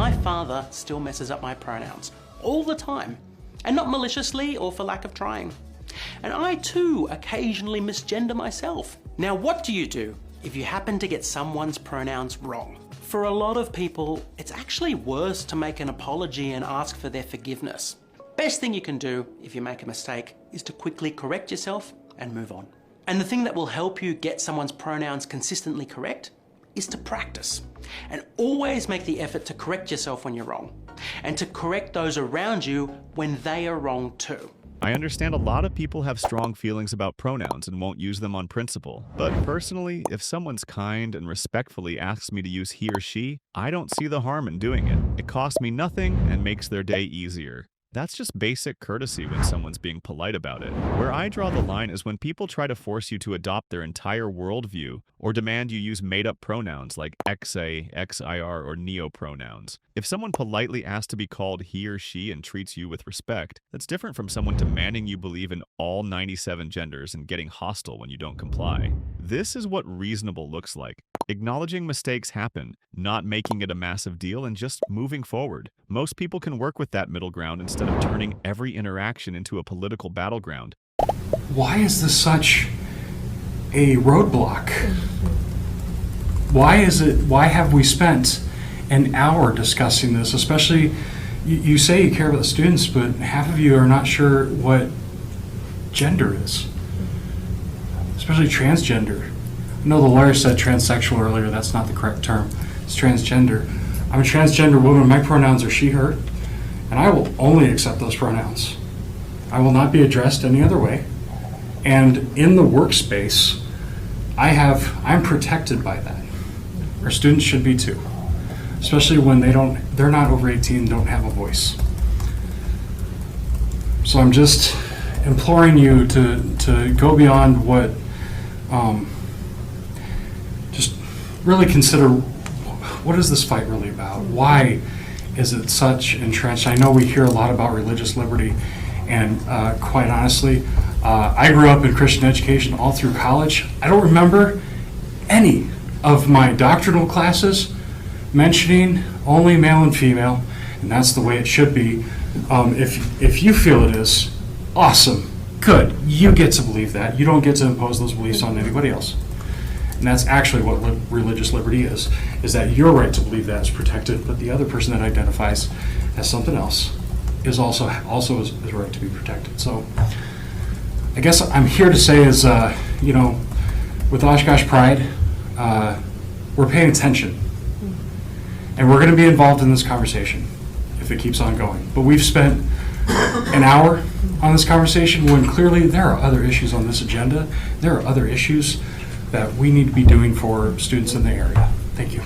my father still messes up my pronouns all the time, and not maliciously or for lack of trying. And I too occasionally misgender myself. Now what do you do if you happen to get someone's pronouns wrong? For a lot of people, it's actually worse to make an apology and ask for their forgiveness. Best thing you can do if you make a mistake is to quickly correct yourself and move on. And the thing that will help you get someone's pronouns consistently correct is to practice. And always make the effort to correct yourself when you're wrong, and to correct those around you when they are wrong too. I understand a lot of people have strong feelings about pronouns and won't use them on principle. But personally, if someone's kind and respectfully asks me to use he or she, I don't see the harm in doing it. It costs me nothing and makes their day easier. That's just basic courtesy when someone's being polite about it. Where I draw the line is when people try to force you to adopt their entire worldview or demand you use made-up pronouns like XA, XIR, or neo-pronouns. If someone politely asks to be called he or she and treats you with respect, that's different from someone demanding you believe in all 97 genders and getting hostile when you don't comply. This is what reasonable looks like. Acknowledging mistakes happen, not making it a massive deal, and just moving forward. Most people can work with that middle ground instead of turning every interaction into a political battleground. Why is this such a roadblock? Why have we spent an hour discussing this? Especially, you say you care about the students, but half of you are not sure what gender is. Especially transgender. I know the lawyer said transsexual earlier, that's not the correct term. It's transgender. I'm a transgender woman, my pronouns are she, her, and I will only accept those pronouns. I will not be addressed any other way. And in the workspace, I'm protected by that. Our students should be too. Especially when they're not over 18, don't have a voice. So I'm just imploring you to go beyond what, just really consider, what is this fight really about? Why is it such entrenched? I know we hear a lot about religious liberty, and quite honestly, I grew up in Christian education all through college. I don't remember any of my doctrinal classes mentioning only male and female, and that's the way it should be. If you feel it is, awesome, good. You get to believe that. You don't get to impose those beliefs on anybody else. And that's actually what religious liberty is that your right to believe that is protected, but the other person that identifies as something else is also is right to be protected. So I guess I'm here to say is, with Oshkosh Pride, we're paying attention. And we're going to be involved in this conversation if it keeps on going. But we've spent an hour on this conversation when clearly there are other issues on this agenda. There are other issues that we need to be doing for students in the area. Thank you.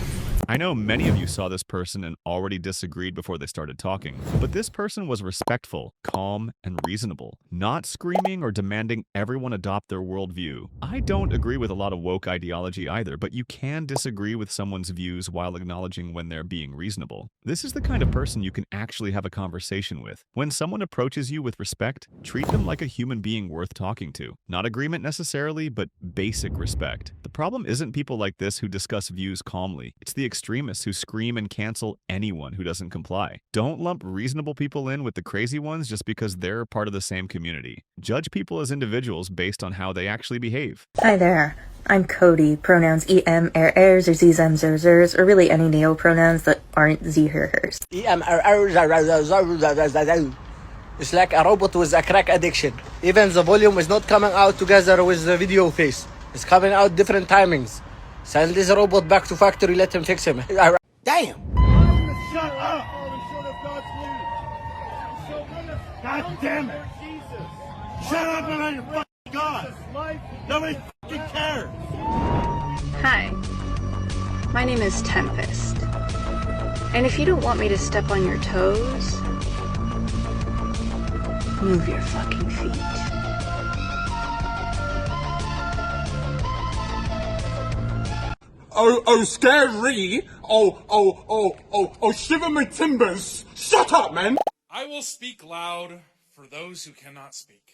I know many of you saw this person and already disagreed before they started talking, but this person was respectful, calm, and reasonable, not screaming or demanding everyone adopt their worldview. I don't agree with a lot of woke ideology either, but you can disagree with someone's views while acknowledging when they're being reasonable. This is the kind of person you can actually have a conversation with. When someone approaches you with respect, treat them like a human being worth talking to. Not agreement necessarily, but basic respect. The problem isn't people like this who discuss views calmly. It's the extremists who scream and cancel anyone who doesn't comply. Don't lump reasonable people in with the crazy ones just because they're part of the same community. Judge people as individuals based on how they actually behave. Hi there. I'm Cody. Pronouns em, ers, or zem, zers, or really any neo-pronouns that aren't z, her, hers. It's like a robot with a crack addiction. Even the volume is not coming out together with the video face. It's coming out different timings. Send this robot back to factory, let him fix him. Damn! Shut up! God damn it! Shut up and let your fucking God! Nobody fucking cares! Hi, my name is Tempest. And if you don't want me to step on your toes, move your fucking feet. Oh, scary! Oh, shiver my timbers! Shut up, man! I will speak loud for those who cannot speak.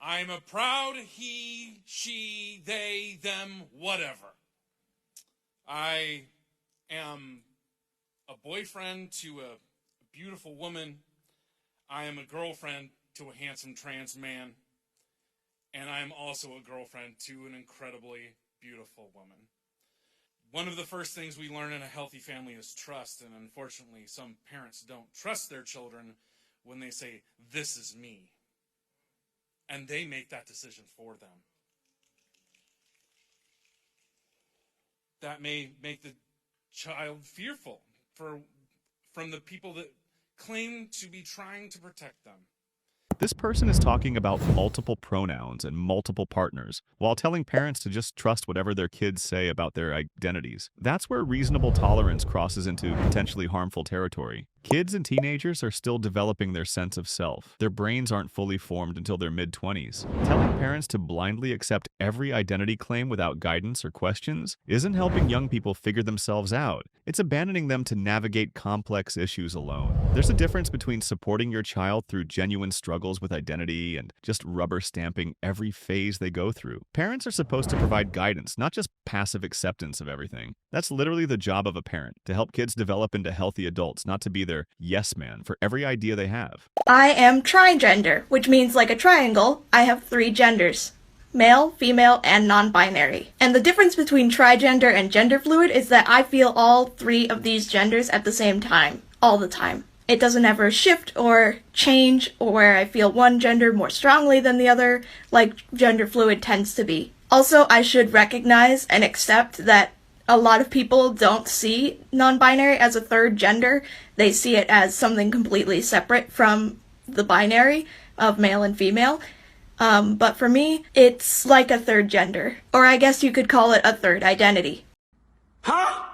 I'm a proud he, she, they, them, whatever. I am a boyfriend to a beautiful woman. I am a girlfriend to a handsome trans man. And I am also a girlfriend to an incredibly beautiful woman. One of the first things we learn in a healthy family is trust, and unfortunately, some parents don't trust their children when they say, "This is me." And they make that decision for them. That may make the child fearful from the people that claim to be trying to protect them. This person is talking about multiple pronouns and multiple partners, while telling parents to just trust whatever their kids say about their identities. That's where reasonable tolerance crosses into potentially harmful territory. Kids and teenagers are still developing their sense of self. Their brains aren't fully formed until their mid-20s. Telling parents to blindly accept every identity claim without guidance or questions isn't helping young people figure themselves out. It's abandoning them to navigate complex issues alone. There's a difference between supporting your child through genuine struggles with identity and just rubber stamping every phase they go through. Parents are supposed to provide guidance, not just passive acceptance of everything. That's literally the job of a parent, to help kids develop into healthy adults, not to be their yes man for every idea they have. I am trigender, which means like a triangle, I have 3 genders. Male, female, and non-binary. And the difference between trigender and gender fluid is that I feel all 3 of these genders at the same time, all the time. It doesn't ever shift or change, or where I feel one gender more strongly than the other, like gender fluid tends to be. Also, I should recognize and accept that a lot of people don't see non-binary as a 3rd gender. They see it as something completely separate from the binary of male and female. But for me, it's like a 3rd gender. Or I guess you could call it a 3rd identity. Huh?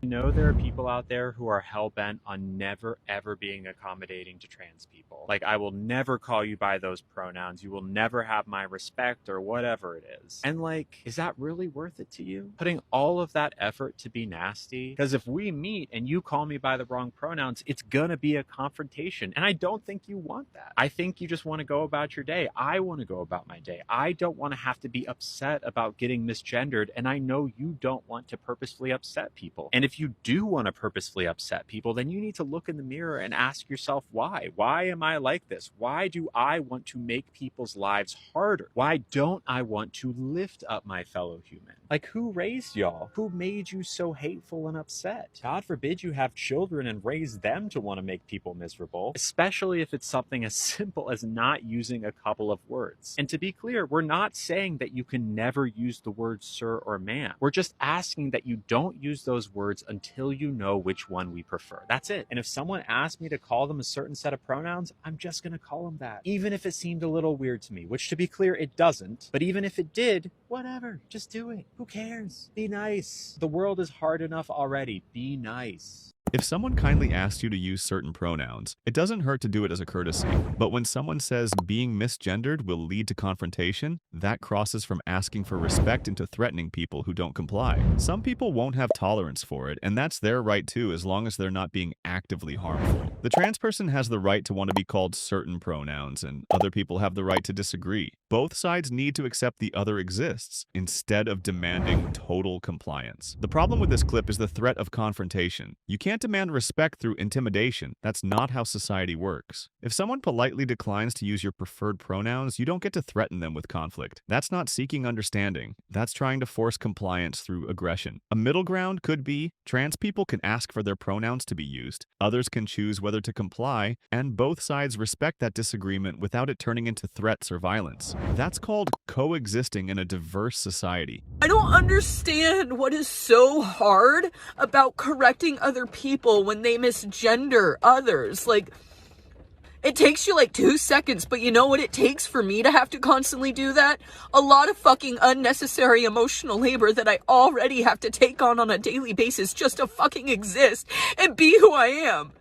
You know, there are people out there who are hell-bent on never ever being accommodating to trans people. Like, I will never call you by those pronouns, you will never have my respect, or whatever it is. And like, is that really worth it to you? Putting all of that effort to be nasty? Because if we meet and you call me by the wrong pronouns, it's gonna be a confrontation, and I don't think you want that. I think you just want to go about your day. I want to go about my day. I don't want to have to be upset about getting misgendered, and I know you don't want to purposefully upset people. And if you do want to purposefully upset people, then you need to look in the mirror and ask yourself why. Why am I like this? Why do I want to make people's lives harder? Why don't I want to lift up my fellow human? Like, who raised y'all? Who made you so hateful and upset? God forbid you have children and raise them to want to make people miserable, especially if it's something as simple as not using a couple of words. And to be clear, we're not saying that you can never use the words sir or ma'am. We're just asking that you don't use those words until you know which one we prefer. That's it. And if someone asks me to call them a certain set of pronouns, I'm just going to call them that. Even if it seemed a little weird to me, which to be clear, it doesn't. But even if it did, whatever, just do it. Who cares? Be nice. The world is hard enough already. Be nice. If someone kindly asks you to use certain pronouns, it doesn't hurt to do it as a courtesy. But when someone says being misgendered will lead to confrontation, that crosses from asking for respect into threatening people who don't comply. Some people won't have tolerance for it, and that's their right too, as long as they're not being actively harmful. The trans person has the right to want to be called certain pronouns, and other people have the right to disagree. Both sides need to accept the other exists, instead of demanding total compliance. The problem with this clip is the threat of confrontation. You can't demand respect through intimidation. That's not how society works. If someone politely declines to use your preferred pronouns, you don't get to threaten them with conflict. That's not seeking understanding. That's trying to force compliance through aggression. A middle ground could be trans people can ask for their pronouns to be used, others can choose whether to comply, and both sides respect that disagreement without it turning into threats or violence. That's called coexisting in a diverse society. I don't understand what is so hard about correcting other people when they misgender others. Like, it takes you like 2 seconds, but you know what it takes for me to have to constantly do that? A lot of fucking unnecessary emotional labor that I already have to take on a daily basis just to fucking exist and be who I am.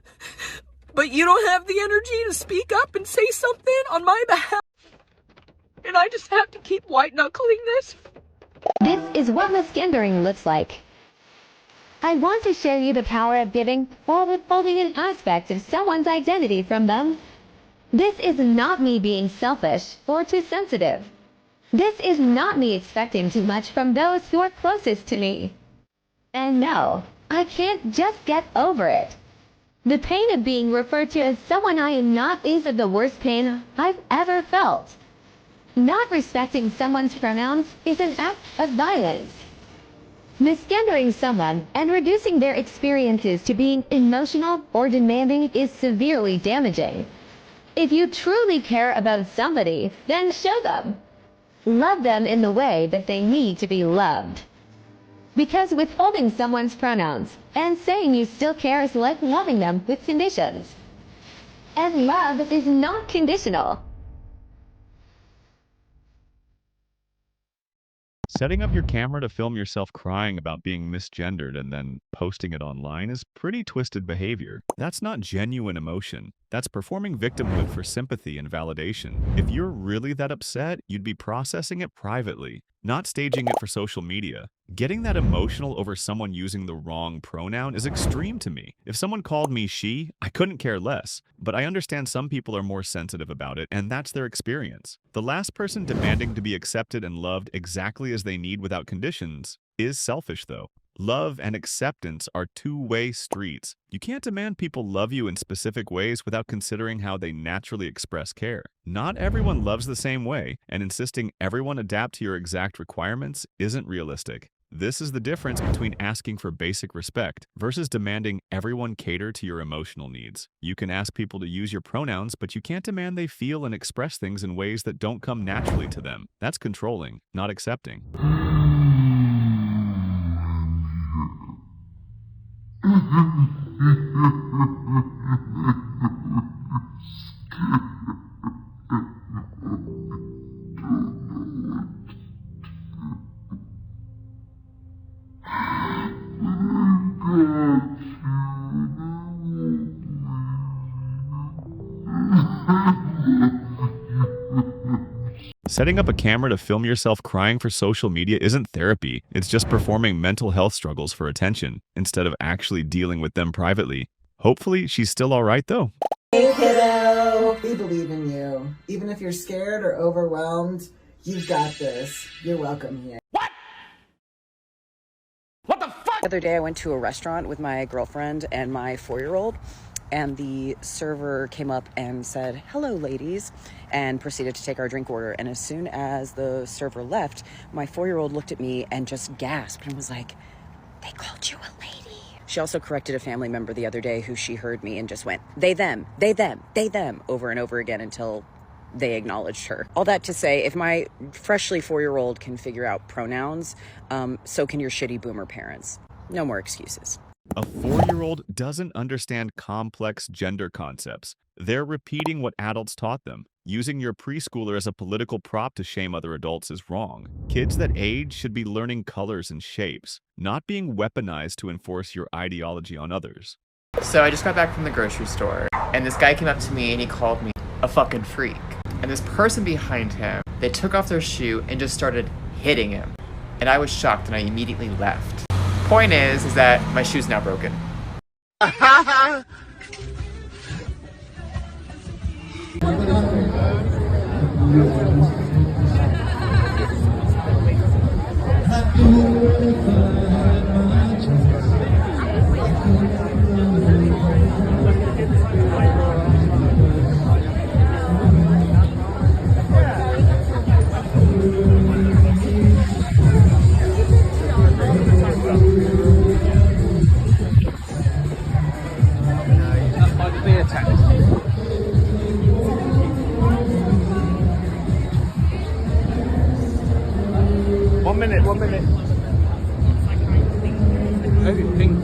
But you don't have the energy to speak up and say something on my behalf. And I just have to keep white-knuckling this. This is what misgendering looks like. I want to show you the power of giving or withholding an aspect of someone's identity from them. This is not me being selfish or too sensitive. This is not me expecting too much from those who are closest to me. And no, I can't just get over it. The pain of being referred to as someone I am not is the worst pain I've ever felt. Not respecting someone's pronouns is an act of violence. Misgendering someone and reducing their experiences to being emotional or demanding is severely damaging. If you truly care about somebody, then show them. Love them in the way that they need to be loved. Because withholding someone's pronouns and saying you still care is like loving them with conditions. And love is not conditional. Setting up your camera to film yourself crying about being misgendered and then posting it online is pretty twisted behavior. That's not genuine emotion. That's performing victimhood for sympathy and validation. If you're really that upset, you'd be processing it privately, not staging it for social media. Getting that emotional over someone using the wrong pronoun is extreme to me. If someone called me she, I couldn't care less. But I understand some people are more sensitive about it, and that's their experience. The last person demanding to be accepted and loved exactly as they need without conditions is selfish, though. Love and acceptance are two-way streets. You can't demand people love you in specific ways without considering how they naturally express care. Not everyone loves the same way, and insisting everyone adapt to your exact requirements isn't realistic. This is the difference between asking for basic respect versus demanding everyone cater to your emotional needs. You can ask people to use your pronouns, but you can't demand they feel and express things in ways that don't come naturally to them. That's controlling, not accepting. Setting up a camera to film yourself crying for social media isn't therapy. It's just performing mental health struggles for attention, instead of actually dealing with them privately. Hopefully, she's still alright though. Hey kiddo, we believe in you. Even if you're scared or overwhelmed, you've got this. You're welcome here. What the fuck? The other day I went to a restaurant with my girlfriend and my 4-year-old, and the server came up and said, "Hello, ladies," and proceeded to take our drink order. And as soon as the server left, my 4-year-old looked at me and just gasped and was like, "They called you a lady." She also corrected a family member the other day who she heard me and just went, "They, them, they, them, they, them," over and over again until they acknowledged her. All that to say, if my freshly 4-year-old can figure out pronouns, so can your shitty boomer parents. No more excuses. A 4-year-old doesn't understand complex gender concepts. They're repeating what adults taught them. Using your preschooler as a political prop to shame other adults is wrong. Kids that age should be learning colors and shapes, not being weaponized to enforce your ideology on others. So I just got back from the grocery store, and this guy came up to me and he called me a fucking freak. And this person behind him, they took off their shoe and just started hitting him. And I was shocked and I immediately left. Point is that my shoe's now broken. One minute. I think.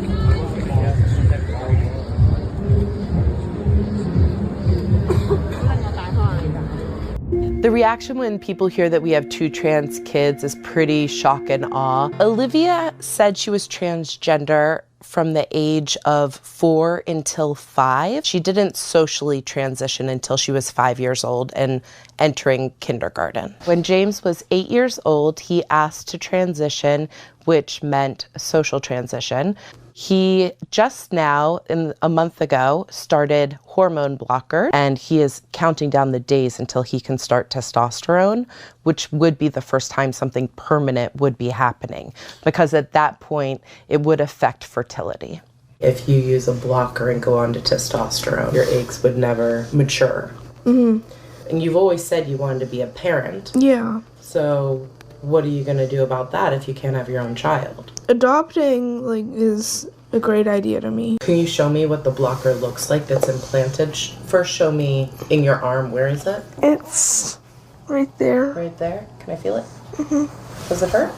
The reaction when people hear that we have 2 trans kids is pretty shock and awe. Olivia said she was transgender from the age of 4 until 5. She didn't socially transition until she was 5 years old and entering kindergarten. When James was 8 years old, he asked to transition, which meant social transition. He just now, a month ago, started hormone blocker, and he is counting down the days until he can start testosterone, which would be the first time something permanent would be happening, because at that point, it would affect fertility. fertility. If you use a blocker and go on to testosterone, your eggs would never mature. Mm-hmm. And you've always said you wanted to be a parent. Yeah. So what are you going to do about that if you can't have your own child? Adopting, is a great idea to me. Can you show me what the blocker looks like that's implanted? First show me in your arm. Where is it? It's right there. Right there? Can I feel it? Mm-hmm. Does it hurt?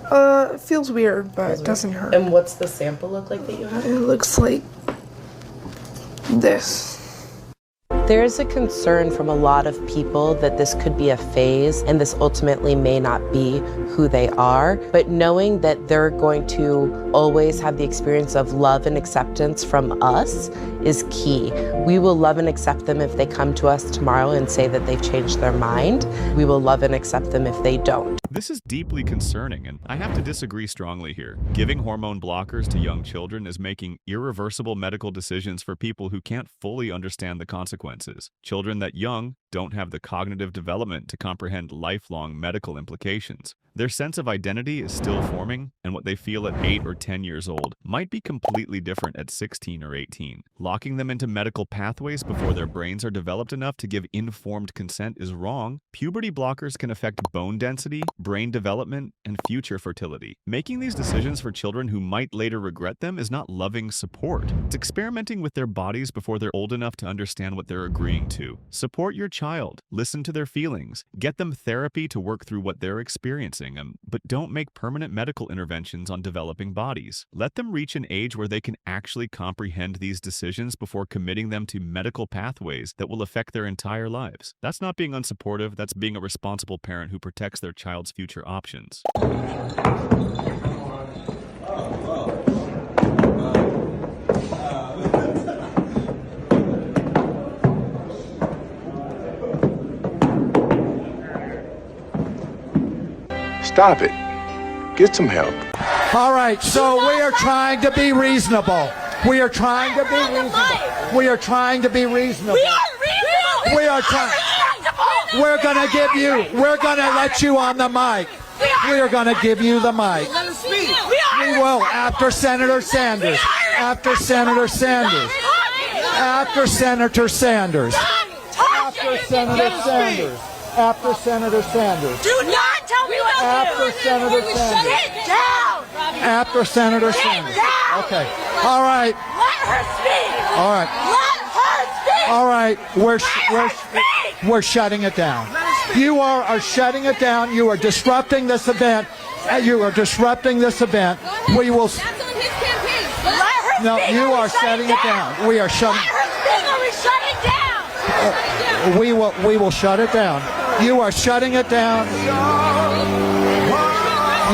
It feels weird, but it doesn't hurt. And what's the sample look like that you have? It looks like this. There is a concern from a lot of people that this could be a phase and this ultimately may not be who they are, but knowing that they're going to always have the experience of love and acceptance from us is key. We will love and accept them if they come to us tomorrow and say that they've changed their mind. We will love and accept them if they don't. This is deeply concerning, and I have to disagree strongly here. Giving hormone blockers to young children is making irreversible medical decisions for people who can't fully understand the consequences. Children that young don't have the cognitive development to comprehend lifelong medical implications. Their sense of identity is still forming, and what they feel at 8 or 10 years old might be completely different at 16 or 18. Locking them into medical pathways before their brains are developed enough to give informed consent is wrong. Puberty blockers can affect bone density, brain development, and future fertility. Making these decisions for children who might later regret them is not loving support. It's experimenting with their bodies before they're old enough to understand what they're agreeing to. Support your child. Listen to their feelings. Get them therapy to work through what they're experiencing, but don't make permanent medical interventions on developing bodies. Let them reach an age where they can actually comprehend these decisions before committing them to medical pathways that will affect their entire lives. That's not being unsupportive, that's being a responsible parent who protects their child's future options. Stop it. Get some help. All right, so we are trying to be reasonable. We are trying to be reasonable. We are trying to be reasonable. We are reasonable. We are trying. We're gonna give you. We're gonna let you on the mic. We are gonna give you the mic. We will after Senator Sanders. After Senator Sanders. After Senator Sanders. After Senator Sanders. After Senator Sanders. Do not tell me what After to do. Senator Sanders. Sit down. After Senator Sanders. down. Okay. All right. Let her speak. All right. Let her speak. All right. We're shutting it down. You are shutting it down. You are disrupting this event. You are disrupting this event. We will. That's on his campaign. Let her No, speak. you are shutting it down. We are shutting. Let her speak or we shut it down. We will shut it down. You are shutting it down.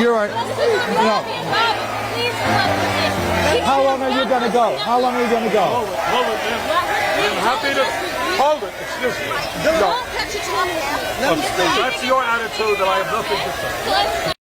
You are. No. How long are you going to go? How long are you going to go? Hold it, I'm happy to hold it. Excuse me. Don't catch it on him. That's your attitude that I have nothing to say.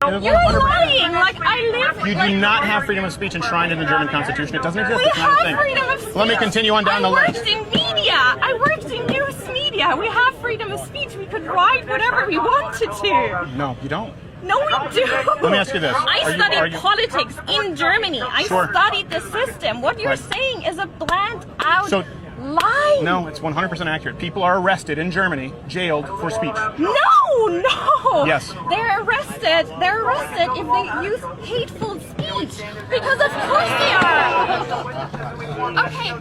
You're lying. I live. You do not have freedom of speech enshrined in the German Constitution. It doesn't exist. We It's not a have thing. freedom of speech. Let me continue on down the list. I worked in media. I worked in news media. We have freedom of speech. We could write whatever we wanted to. No, you don't. No, we do. Let me ask you this. I studied politics in Germany. I Sure. studied the system. What you're Right. saying is a bland out So- lie. No, it's 100% accurate. People are arrested in Germany, jailed for speech. No. Yes. They're arrested if they use hateful speech. Because of course they are. Okay,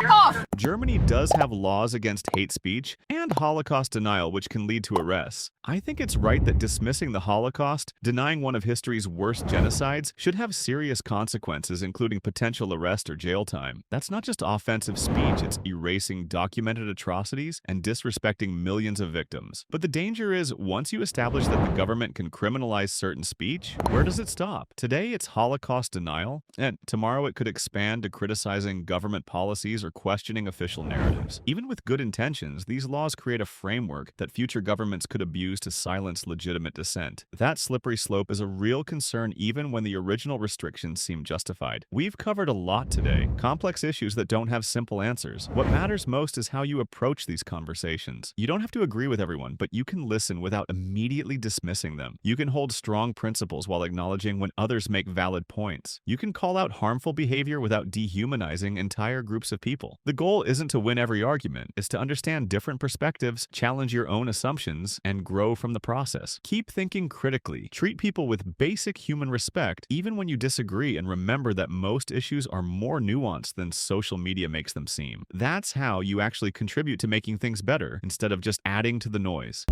off. Germany does have laws against hate speech and Holocaust denial, which can lead to arrests. I think it's right that dismissing the Holocaust, denying one of history's worst genocides, should have serious consequences, including potential arrest or jail time. That's not just offensive speech, it's erasing documented atrocities and disrespecting millions of victims. But the danger is, once you establish that the government can criminalize certain speech, where does it stop? Today, it's Holocaust denial, and tomorrow it could expand to criticizing government policies or questioning official narratives. Even with good intentions, these laws create a framework that future governments could abuse to silence legitimate dissent. That slippery slope is a real concern even when the original restrictions seem justified. We've covered a lot today, complex issues that don't have simple answers. What matters most is how you approach these conversations. You don't have to agree with everyone, but you can listen without immediately dismissing them. You can hold strong principles while acknowledging when others make valid points. You can call out harmful behavior without dehumanizing entire groups of people. The goal isn't to win every argument, it's to understand different perspectives, challenge your own assumptions, and grow from the process. Keep thinking critically. Treat people with basic human respect, even when you disagree, and remember that most issues are more nuanced than social media makes them seem. That's how you actually contribute to making things better, instead of just adding to the noise.